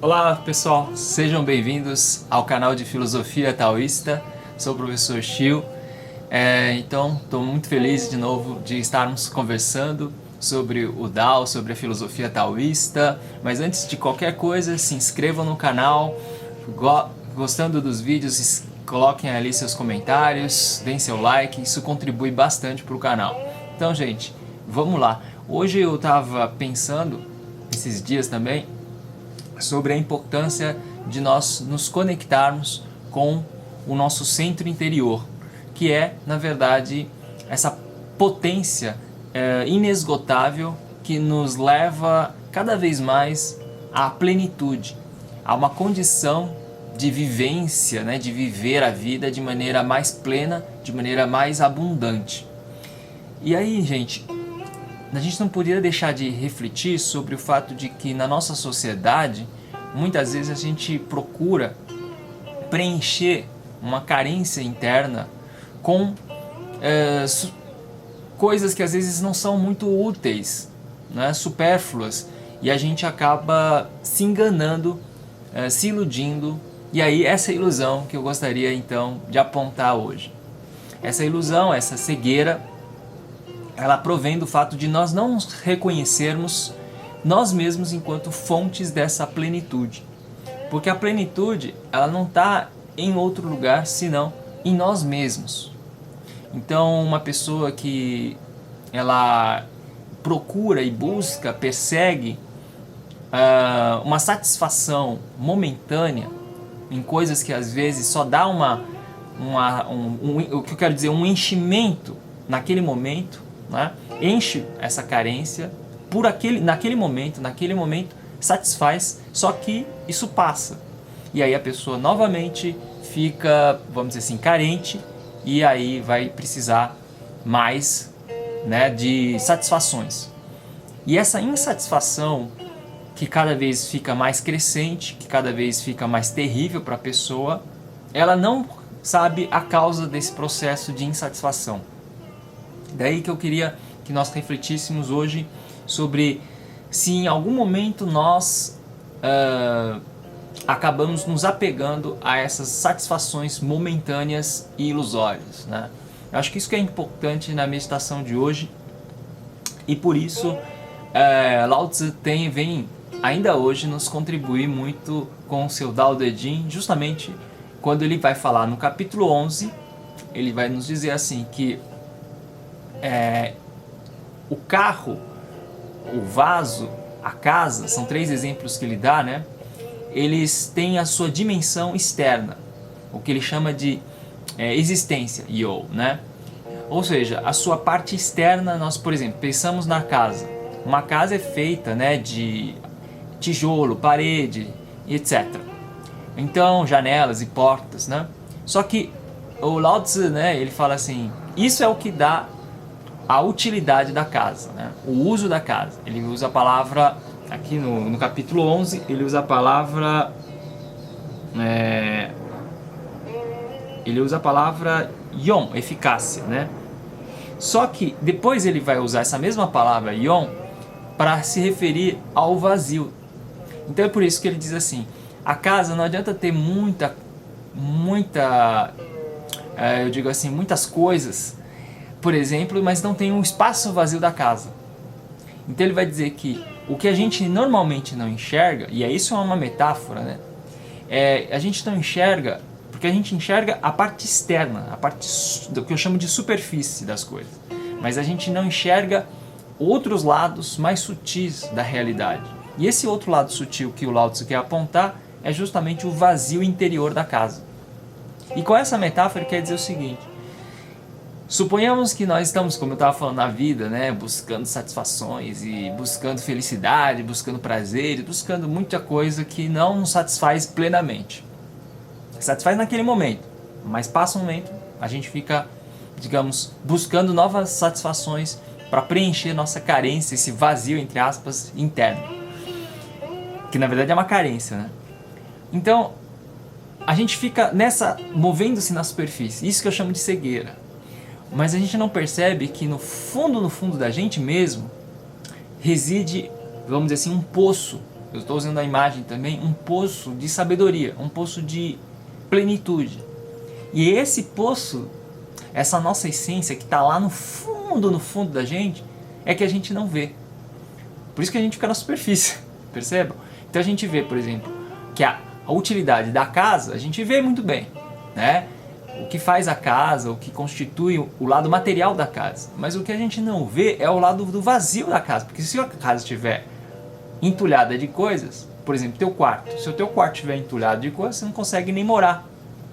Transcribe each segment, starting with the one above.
Olá pessoal, sejam bem-vindos ao canal de Filosofia Taoísta. Sou o professor Shio. Então, estou muito feliz de novo de estarmos conversando sobre o Tao, sobre a filosofia taoísta. Mas antes de qualquer coisa, se inscrevam no canal, gostando dos vídeos, coloquem ali seus comentários, deem seu like, isso contribui bastante para o canal. Então, gente, vamos lá. Hoje eu estava pensando, esses dias também, sobre a importância de nós nos conectarmos com o nosso centro interior, que é, na verdade, essa potência inesgotável que nos leva cada vez mais à plenitude, a uma condição de vivência, né, de viver a vida de maneira mais plena, de maneira mais abundante. E aí, gente, a gente não poderia deixar de refletir sobre o fato de que na nossa sociedade, muitas vezes a gente procura preencher uma carência interna com coisas que às vezes não são muito úteis, né, supérfluas, e a gente acaba se enganando, se iludindo, e aí essa ilusão que eu gostaria então de apontar hoje. Essa ilusão, essa cegueira, ela provém do fato de nós não reconhecermos nós mesmos enquanto fontes dessa plenitude. Porque a plenitude, ela não está em outro lugar senão em nós mesmos. Então, uma pessoa que ela procura e busca, persegue uma satisfação momentânea em coisas que às vezes só dá o que eu quero dizer, um enchimento naquele momento, né? Enche essa carência naquele momento satisfaz, só que isso passa. E aí a pessoa novamente fica, vamos dizer assim, carente, e aí vai precisar mais, né, de satisfações. E essa insatisfação que cada vez fica mais crescente, que cada vez fica mais terrível para a pessoa, ela não sabe a causa desse processo de insatisfação. Daí que eu queria que nós refletíssemos hoje sobre se em algum momento nós acabamos nos apegando a essas satisfações momentâneas e ilusórias, né? Eu acho que isso que é importante na meditação de hoje, e por isso Lao Tzu vem ainda hoje nos contribuir muito com o seu Tao Te Ching, justamente quando ele vai falar no capítulo 11, ele vai nos dizer assim que o carro, o vaso, a casa, são três exemplos que ele dá, né? Eles têm a sua dimensão externa, o que ele chama de existência, yo, né? Ou seja, a sua parte externa. Nós, por exemplo, pensamos na casa. Uma casa é feita, né, de tijolo, parede, etc. Então, janelas e portas, né? Só que o Lao Tzu, né, ele fala assim, isso é o que dá a utilidade da casa, né? O uso da casa. Ele usa a palavra, aqui no capítulo 11, ele usa a palavra yon, eficácia, né? Só que depois ele vai usar essa mesma palavra yon para se referir ao vazio. Então é por isso que ele diz assim, a casa não adianta ter eu digo assim, muitas coisas, por exemplo, mas não tem um espaço vazio da casa. Então ele vai dizer que o que a gente normalmente não enxerga, e isso é uma metáfora, né? A gente não enxerga, porque a gente enxerga a parte externa, a parte do que eu chamo de superfície das coisas. Mas a gente não enxerga outros lados mais sutis da realidade. E esse outro lado sutil que o Lao Tzu quer apontar é justamente o vazio interior da casa. E com essa metáfora ele quer dizer o seguinte: suponhamos que nós estamos, como eu estava falando, na vida, né, buscando satisfações e buscando felicidade, buscando prazer, buscando muita coisa que não nos satisfaz plenamente. Satisfaz naquele momento, mas passa um momento, a gente fica, digamos, buscando novas satisfações para preencher nossa carência, esse vazio, entre aspas, interno. Que na verdade é uma carência, né? Então, a gente fica movendo-se na superfície, isso que eu chamo de cegueira. Mas a gente não percebe que no fundo da gente mesmo reside, vamos dizer assim, um poço eu estou usando a imagem também, um poço de sabedoria, um poço de plenitude. E esse poço, essa nossa essência que está lá no fundo da gente, é que a gente não vê. Por isso que a gente fica na superfície, percebam? Então a gente vê, por exemplo, que a utilidade da casa, a gente vê muito bem, né? O que faz a casa, o que constitui o lado material da casa. Mas o que a gente não vê é o lado do vazio da casa. Porque se a casa estiver entulhada de coisas, por exemplo, teu quarto. Se o teu quarto estiver entulhado de coisas, você não consegue nem morar,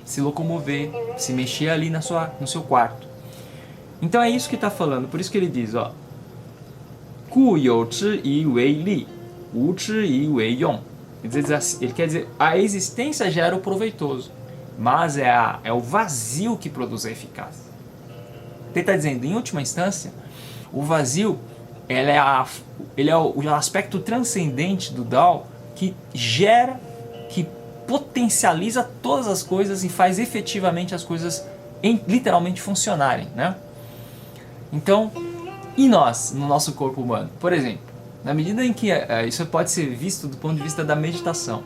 se locomover, se mexer ali no seu quarto. Então é isso que está falando. Por isso que ele diz, ó, 故有之以为利，无之以为用. Ele quer dizer, a existência gera o proveitoso, mas é o vazio que produz a eficácia. Ele está dizendo, em última instância, o vazio ele é o aspecto transcendente do Dao que gera, que potencializa todas as coisas e faz efetivamente as coisas literalmente funcionarem, né? Então, e nós, no nosso corpo humano? Por exemplo, na medida em que isso pode ser visto do ponto de vista da meditação,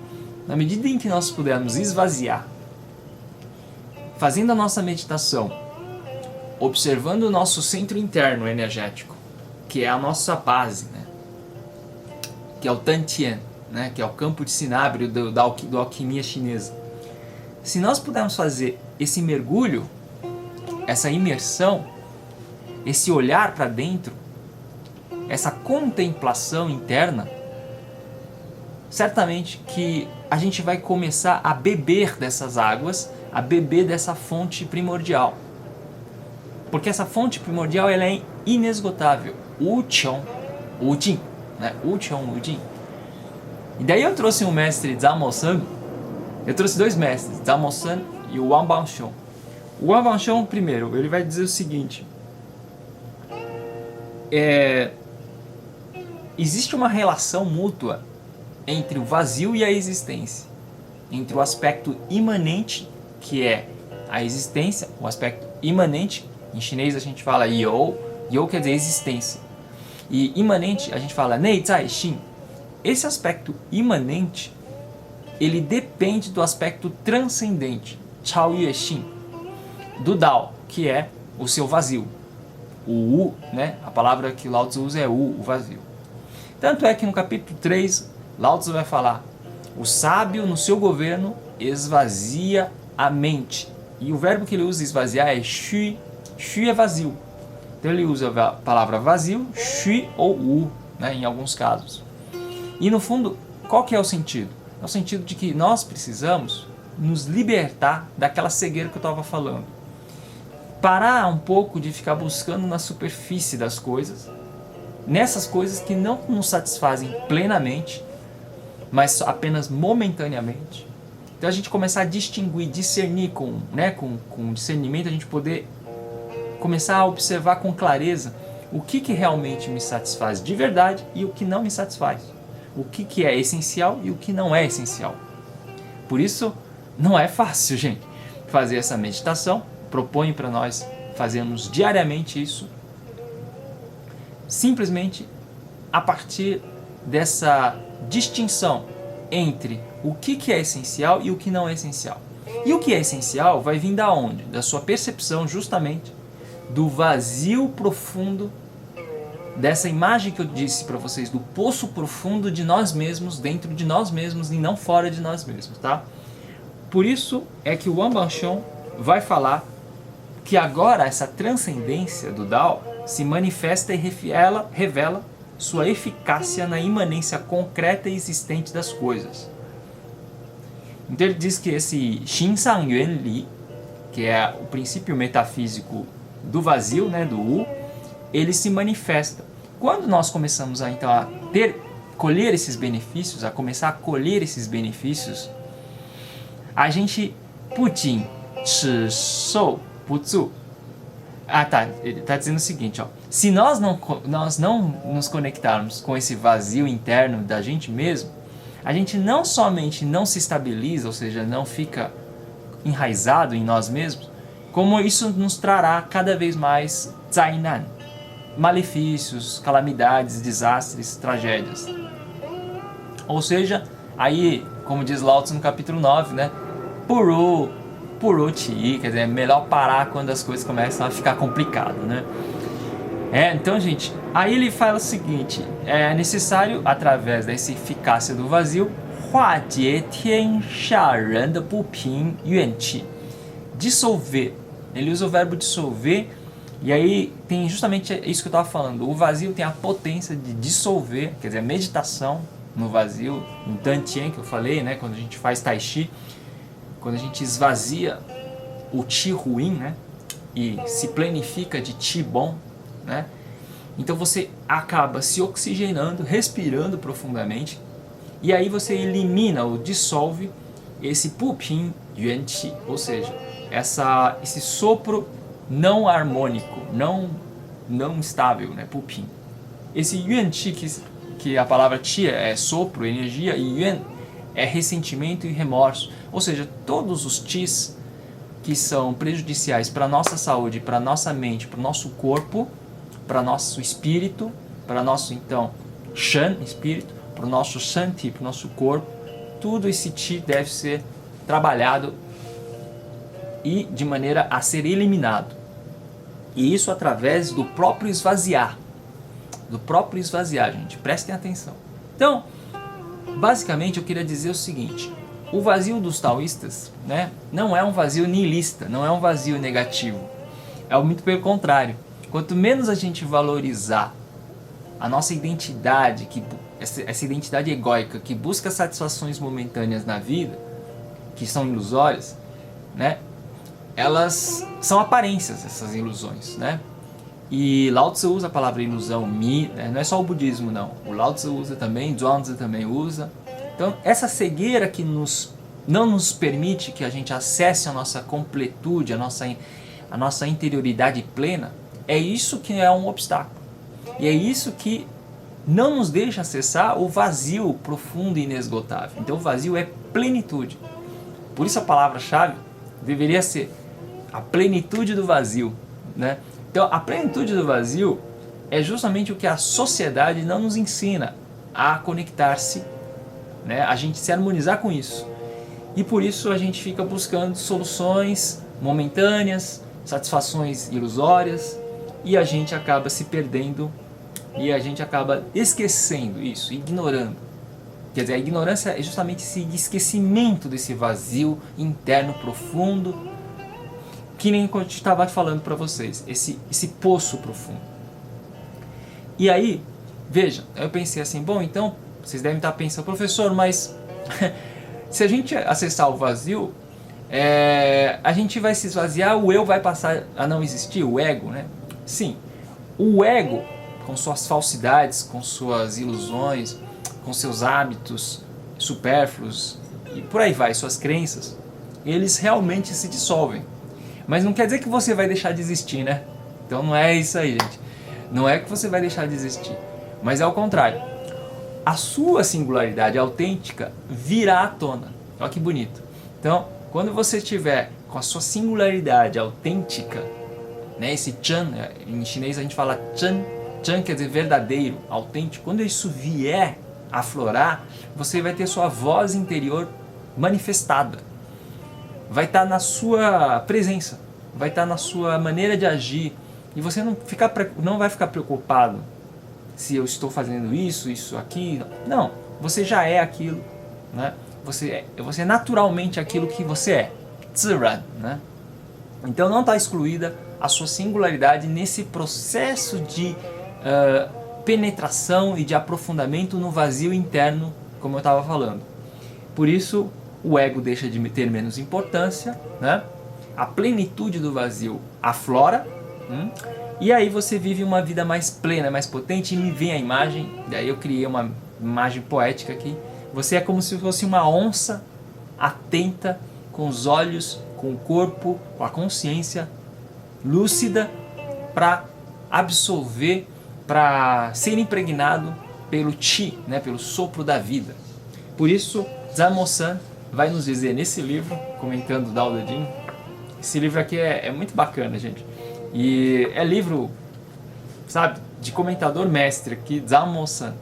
na medida em que nós pudermos esvaziar, fazendo a nossa meditação, observando o nosso centro interno energético, que é a nossa base, né? Que é o Tantien, né? Que é o campo de sinábrio da alquimia chinesa. Se nós pudermos fazer esse mergulho, essa imersão, esse olhar para dentro, essa contemplação interna, certamente que a gente vai começar a beber dessas águas, a beber dessa fonte primordial. Porque essa fonte primordial ela é inesgotável. Wu Qiong, Wu Jing, né? Wu Qiong, Wu Jing. E daí eu trouxe um mestre Zhamo San, eu trouxe dois mestres, Zhamo San e o Wang Banxiong. O Wang Banxiong, primeiro, ele vai dizer o seguinte: existe uma relação mútua entre o vazio e a existência, entre o aspecto imanente, que é a existência, o aspecto imanente, em chinês a gente fala you quer dizer existência, e imanente a gente fala nei zai xin. Esse aspecto imanente, ele depende do aspecto transcendente, chao yue xin, do Dao, que é o seu vazio. O Wu, né? A palavra que Lao Tzu usa é Wu, o vazio. Tanto é que no capítulo 3, Lao Tzu vai falar: o sábio no seu governo esvazia a mente. E o verbo que ele usa esvaziar é shui. Shui é vazio. Então ele usa a palavra vazio, shui ou Wu, né? Em alguns casos. E no fundo, qual que é o sentido? É o sentido de que nós precisamos nos libertar daquela cegueira que eu estava falando. Parar um pouco de ficar buscando na superfície das coisas, nessas coisas que não nos satisfazem plenamente, mas apenas momentaneamente. Então a gente começar a distinguir, discernir com discernimento, a gente poder começar a observar com clareza o que realmente me satisfaz de verdade e o que não me satisfaz. O que é essencial e o que não é essencial. Por isso, não é fácil, gente, fazer essa meditação. Proponho para nós fazermos diariamente isso, simplesmente a partir dessa distinção entre o que é essencial e o que não é essencial. E o que é essencial vai vir da onde? Da sua percepção, justamente, do vazio profundo, dessa imagem que eu disse para vocês, do poço profundo de nós mesmos, dentro de nós mesmos e não fora de nós mesmos, tá? Por isso é que o Wang Banxiong vai falar que agora essa transcendência do Dao se manifesta e revela sua eficácia na imanência concreta e existente das coisas. Então ele diz que esse Xinsang Yuan Li, que é o princípio metafísico do vazio, né, do Wu, ele se manifesta. Quando nós começamos a colher esses benefícios, a começar a colher esses benefícios, a gente putin chi shou bu zu. Ele está dizendo o seguinte, ó, se nós não nos conectarmos com esse vazio interno da gente mesmo, a gente não somente não se estabiliza, ou seja, não fica enraizado em nós mesmos, como isso nos trará cada vez mais zainan, malefícios, calamidades, desastres, tragédias. Ou seja, aí, como diz Lao Tzu no capítulo 9, né? Puro ti, quer dizer, é melhor parar quando as coisas começam a ficar complicado, né? Então, gente, aí ele fala o seguinte: é necessário, através dessa eficácia do vazio, hua jie tian xia ren de bu ping yuan qi, dissolver. Ele usa o verbo dissolver, e aí tem justamente isso que eu estava falando. O vazio tem a potência de dissolver, quer dizer, a meditação no vazio, no Dantian que eu falei, né? Quando a gente faz Tai Chi, quando a gente esvazia o Qi ruim, né? E se planifica de Qi bom, né? Então você acaba se oxigenando, respirando profundamente, e aí você elimina ou dissolve esse Pupin Yuan Qi, ou seja, esse sopro não harmônico, não estável, né? Pupin. Esse Yuan Qi, que a palavra Qi é sopro, energia, e Yuan é ressentimento e remorso, ou seja, todos os Qis que são prejudiciais para a nossa saúde, para a nossa mente, para o nosso corpo, para nosso espírito, para nosso, então, Shan, espírito, para o nosso Shanti, para o nosso corpo, tudo esse Qi deve ser trabalhado e de maneira a ser eliminado. E isso através do próprio esvaziar. Do próprio esvaziar, gente. Prestem atenção. Então, basicamente eu queria dizer o seguinte: o vazio dos taoístas, né, não é um vazio nihilista, não é um vazio negativo. É muito pelo contrário. Quanto menos a gente valorizar a nossa identidade, essa identidade egóica que busca satisfações momentâneas na vida, que são ilusórias, né, elas são aparências, essas ilusões, né? E Lao Tzu usa a palavra ilusão, mi, né? Não é só o budismo, não. O Lao Tzu usa também, Zhuangzi também usa. Então, essa cegueira que não nos permite que a gente acesse a nossa completude, a nossa interioridade plena, é isso que é um obstáculo. E é isso que não nos deixa acessar o vazio profundo e inesgotável. Então, o vazio é plenitude. Por isso a palavra-chave deveria ser a plenitude do vazio, né? Então, a plenitude do vazio é justamente o que a sociedade não nos ensina a conectar-se, né? A gente se harmonizar com isso. E por isso a gente fica buscando soluções momentâneas, satisfações ilusórias, e a gente acaba se perdendo e a gente acaba esquecendo isso, ignorando. Quer dizer, a ignorância é justamente esse esquecimento desse vazio interno profundo, que nem eu estava falando para vocês, esse poço profundo. E aí, veja, eu pensei assim, bom, então, vocês devem estar pensando, professor, mas se a gente acessar o vazio, a gente vai se esvaziar, o eu vai passar a não existir, o ego, né? Sim, o ego, com suas falsidades, com suas ilusões, com seus hábitos supérfluos, e por aí vai, suas crenças, eles realmente se dissolvem. Mas não quer dizer que você vai deixar de existir, né? Então não é isso aí, gente. Não é que você vai deixar de existir, mas é ao contrário. A sua singularidade autêntica virá à tona. Olha que bonito. Então, quando você estiver com a sua singularidade autêntica, né, esse Chan, em chinês a gente fala Chan, Chan quer dizer verdadeiro, autêntico. Quando isso vier a aflorar, você vai ter sua voz interior manifestada. Vai estar na sua presença, vai estar na sua maneira de agir, e você não vai ficar preocupado se eu estou fazendo isso, aquilo. Não, você já é aquilo, né? Você é naturalmente aquilo que você é, Ziran, né? Então não está excluída a sua singularidade nesse processo de penetração e de aprofundamento no vazio interno, como eu estava falando. Por isso, o ego deixa de ter menos importância, né? A plenitude do vazio aflora, e aí você vive uma vida mais plena, mais potente, e me vem a imagem, daí eu criei uma imagem poética aqui. Você é como se fosse uma onça atenta, com os olhos, com o corpo, com a consciência lúcida, para absorver, para ser impregnado pelo Qi, né? Pelo sopro da vida. Por isso, Zhan Mo-san vai nos dizer nesse livro, comentando Dao De Jing, esse livro aqui é muito bacana, gente. E é livro, sabe, de comentador mestre aqui, Zhan Mo-san.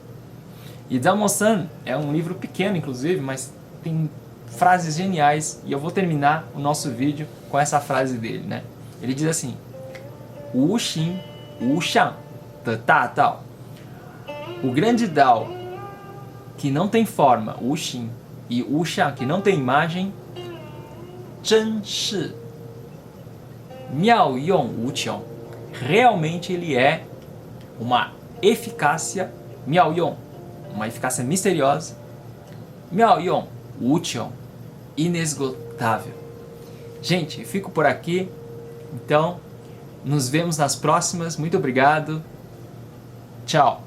E Zhao Monsan é um livro pequeno, inclusive, mas tem frases geniais, e eu vou terminar o nosso vídeo com essa frase dele, né? Ele diz assim: Wu Xin, Wu Shang de Da Dao. O grande Dao, que não tem forma, Wu Xin, e Wu Shang, que não tem imagem, Zhen Shi, Miao Yong Wu Qiong. Realmente ele é uma eficácia, Miao Yong, uma eficácia misteriosa, Miao Yong Wu Qiong, inesgotável. Gente, eu fico por aqui. Então, nos vemos nas próximas. Muito obrigado. Tchau.